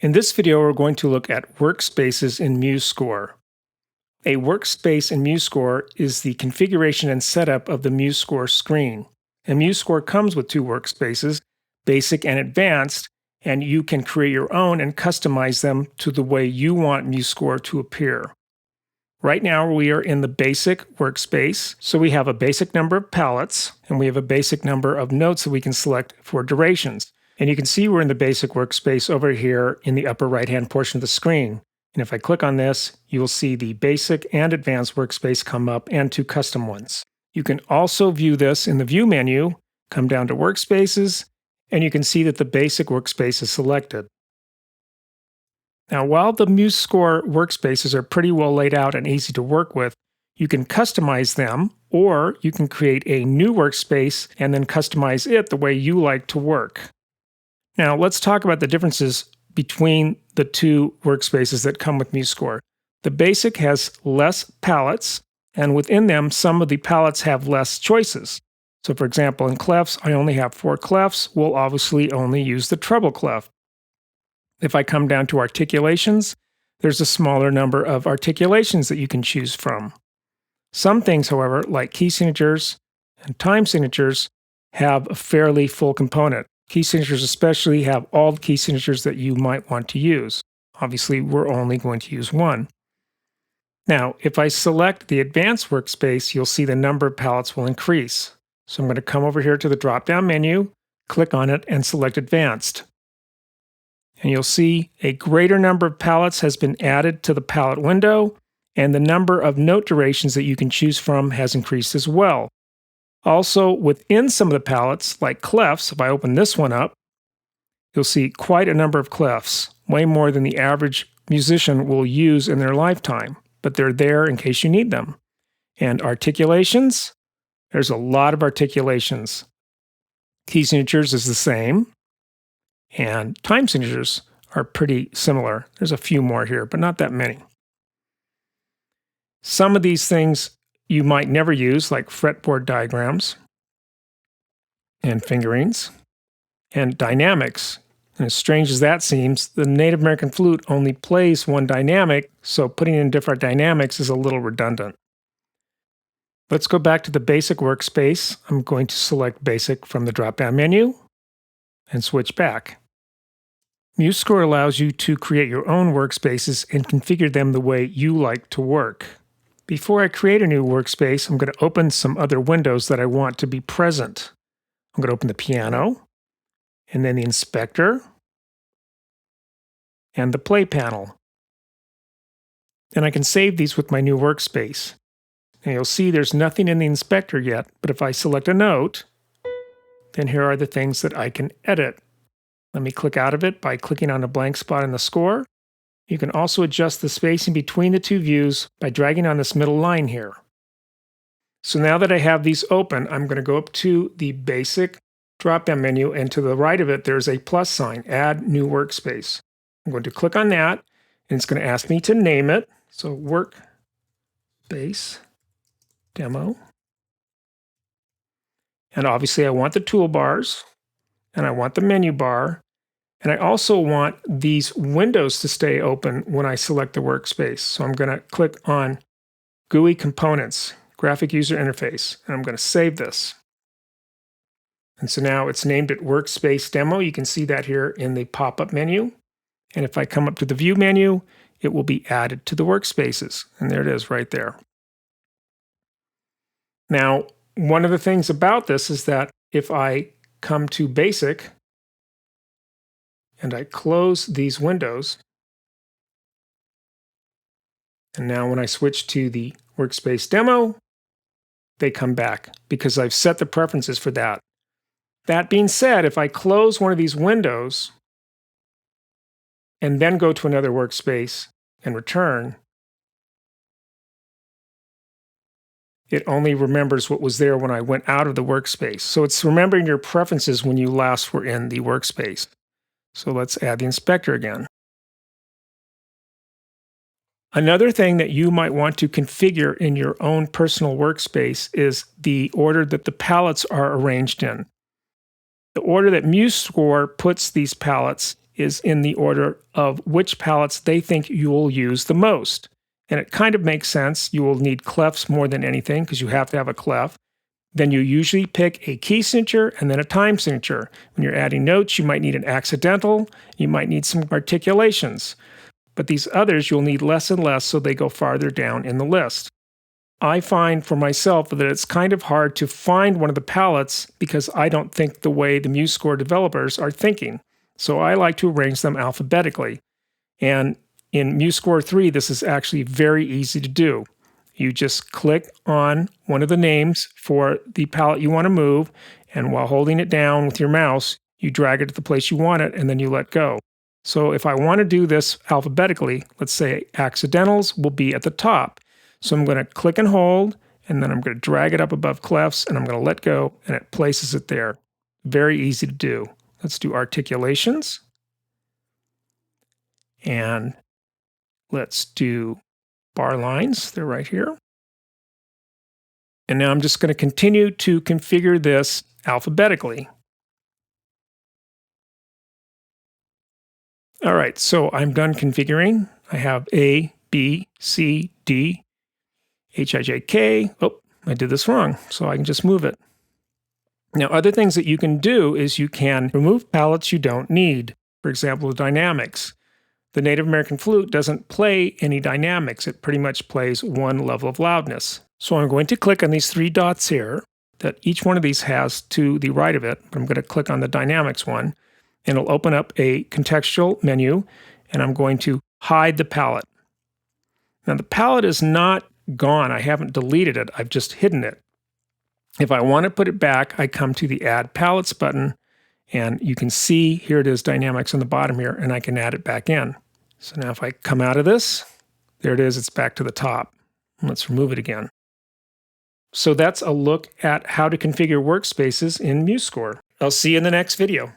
In this video, we're going to look at workspaces in Musescore. A workspace in Musescore is the configuration and setup of the Musescore screen. And Musescore comes with two workspaces, Basic and Advanced, and you can create your own and customize them to the way you want Musescore to appear. Right now, we are in the Basic workspace, so we have a basic number of palettes, and we have a basic number of notes that we can select for durations. And you can see we're in the Basic workspace over here in the upper right-hand portion of the screen. And if I click on this, you will see the Basic and Advanced workspace come up and two custom ones. You can also view this in the View menu, come down to Workspaces, and you can see that the Basic workspace is selected. Now, while the Musescore workspaces are pretty well laid out and easy to work with, you can customize them, or you can create a new workspace and then customize it the way you like to work. Now, let's talk about the differences between the two workspaces that come with Musescore. The Basic has less palettes, and within them, some of the palettes have less choices. So, for example, in clefs, I only have 4 clefs. We'll obviously only use the treble clef. If I come down to articulations, there's a smaller number of articulations that you can choose from. Some things, however, like key signatures and time signatures, have a fairly full component. Key signatures especially have all the key signatures that you might want to use. Obviously, we're only going to use one. Now, if I select the Advanced workspace, you'll see the number of palettes will increase. So I'm going to come over here to the drop-down menu, click on it, and select Advanced. And you'll see a greater number of palettes has been added to the palette window, and the number of note durations that you can choose from has increased as well. Also, within some of the palettes, like clefs, if I open this one up, you'll see quite a number of clefs, way more than the average musician will use in their lifetime, but they're there in case you need them. And articulations, there's a lot of articulations. Key signatures is the same, and time signatures are pretty similar. There's a few more here, but not that many. Some of these things you might never use, like fretboard diagrams and fingerings and dynamics. And as strange as that seems, the Native American flute only plays one dynamic, so putting in different dynamics is a little redundant. Let's go back to the Basic workspace. I'm going to select Basic from the drop-down menu and switch back. Musescore allows you to create your own workspaces and configure them the way you like to work. Before I create a new workspace, I'm going to open some other windows that I want to be present. I'm going to open the piano, and then the inspector, and the play panel. And I can save these with my new workspace. And you'll see there's nothing in the inspector yet, but if I select a note, then here are the things that I can edit. Let me click out of it by clicking on a blank spot in the score. You can also adjust the spacing between the two views by dragging on this middle line here. So now that I have these open, I'm going to go up to the Basic drop-down menu, and to the right of it, there's a plus sign, Add New Workspace. I'm going to click on that, and it's going to ask me to name it. So Workspace Demo. And obviously I want the toolbars, and I want the menu bar, and I also want these windows to stay open when I select the workspace. So I'm going to click on GUI Components, Graphic User Interface, and I'm going to save this. And so now it's named it Workspace Demo. You can see that here in the pop-up menu. And if I come up to the View menu, it will be added to the workspaces. And there it is right there. Now, one of the things about this is that if I come to Basic, and I close these windows, and now when I switch to the Workspace Demo, they come back because I've set the preferences for that. That being said, if I close one of these windows and then go to another workspace and return, it only remembers what was there when I went out of the workspace. So it's remembering your preferences when you last were in the workspace. So let's add the inspector again. Another thing that you might want to configure in your own personal workspace is the order that the palettes are arranged in. The order that Musescore puts these palettes is in the order of which palettes they think you will use the most. And it kind of makes sense. You will need clefs more than anything because you have to have a clef. Then you usually pick a key signature and then a time signature. When you're adding notes, you might need an accidental. You might need some articulations. But these others you'll need less and less, so they go farther down in the list. I find for myself that it's kind of hard to find one of the palettes because I don't think the way the Musescore developers are thinking. So I like to arrange them alphabetically. And in Musescore 3, this is actually very easy to do. You just click on one of the names for the palette you want to move, and while holding it down with your mouse, you drag it to the place you want it, and then you let go. So if I want to do this alphabetically, let's say accidentals will be at the top. So I'm going to click and hold, and then I'm going to drag it up above clefs, and I'm going to let go, and it places it there. Very easy to do. Let's do articulations. And let's do bar lines. They're right here. And now I'm just going to continue to configure this alphabetically. All right, so I'm done configuring. I have A, B, C, D, H, I, J, K. Oh, I did this wrong, so I can just move it. Now, other things that you can do is you can remove palettes you don't need. For example, the dynamics. The Native American flute doesn't play any dynamics. It pretty much plays one level of loudness. So I'm going to click on these three dots here that each one of these has to the right of it. I'm going to click on the dynamics one, and it'll open up a contextual menu, and I'm going to hide the palette. Now, the palette is not gone. I haven't deleted it. I've just hidden it. If I want to put it back, I come to the Add Palettes button, and you can see here it is, dynamics on the bottom here, and I can add it back in. So now if I come out of this, there it is, it's back to the top. Let's remove it again. So that's a look at how to configure workspaces in Musescore. I'll see you in the next video.